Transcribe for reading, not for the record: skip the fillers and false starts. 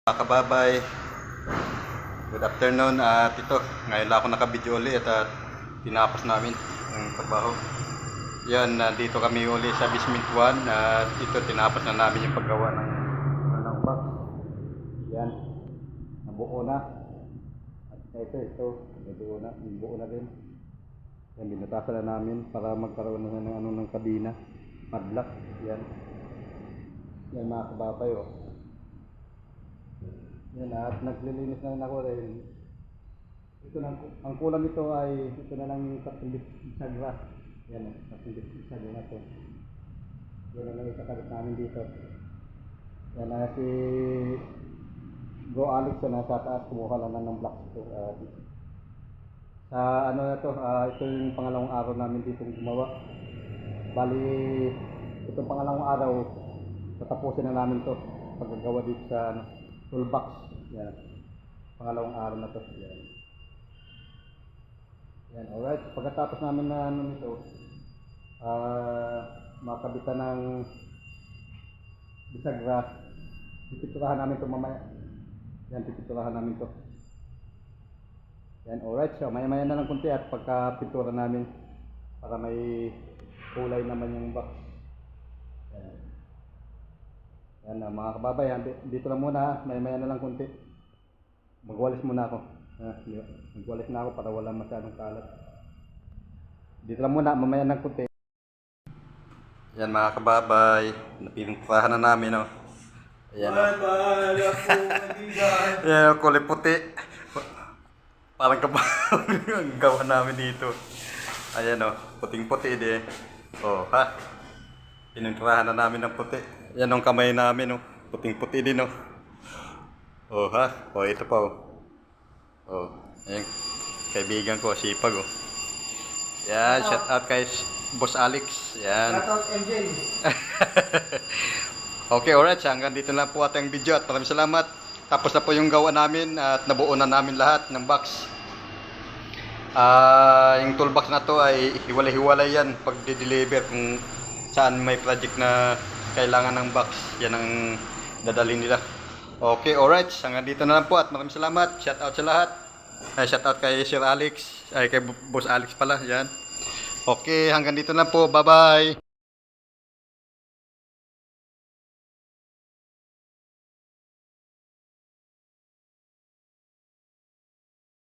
Mga kababay, good afternoon. At ito, ngayon lang ako nakabidyo ulit at tinapos namin ang trabaho. Yan, dito kami uli sa basement 1 at ito tinapos na namin yung paggawa ng box. Yan, nabuo na. At ito, nabuo na din. Yan, binutasan na namin para magkaroon na ng kabina, padlock. Yan, yan mga kababay, oh. Yan, at naglilinis na rin ako dahil ito na, ang kulang nito ay ito na lang yung katulid sa grass. Yan, katulid sa grass na ito. Yan na lang isakalit namin dito. Yan na si Bro Alex na nasa taas, kumuha lang ng blocks ito. Sa ano na ito, ito yung pangalawang araw namin dito gumawa. Bali, itong pangalawang araw tatapusin na namin to paggagawa dito sa toolbox. Yan, pangalawang araw na to. Yan, alright. Pagkatapos namin na nito, makabitan ng bisagras, pipiturahan namin to mamaya. Yan, pipiturahan namin to. Yan, alright. So maya-maya na lang kunti at pagka-pintura namin para may kulay naman yung box. Yan, mga kababay, dito lang muna, maya-maya na lang kunti. Magwalis muna ako. Magwalis na ako para wala masyadong kalat. Dito lang muna, mamaya ng kunti. Yan mga kababay, napinturahan na namin, oh. Ayan, oh. Yan, kulay puti. Parang kababay ang gawa namin dito. Ayan, oh, puting-puti din. Oh, ha? Pininturahan na namin ng puti. Yan ang kamay namin, oh. Puting-puti din, oh. Oh, ha? Oh, ito pa, oh. Oh, ayan. Kaibigan ko, sipag, oh. Yan, shout out kay Boss Alex. Yan. Shout out MJ. Okay, alright. Hanggang dito na po ating video at maraming salamat. Tapos na po yung gawa namin at nabuo na namin lahat ng box. Yung toolbox na to ay hiwalay-hiwalay yan pag de-deliver kung saan may project na kailangan ng box. Yan ang dadalhin nila. Okay, alright. Hanggang dito na lang po at maraming salamat. Shout out sa lahat. Shout out kay Sir Alex. Ay, kay Boss Alex pala. Yan. Okay, hanggang dito na lang po. Bye-bye.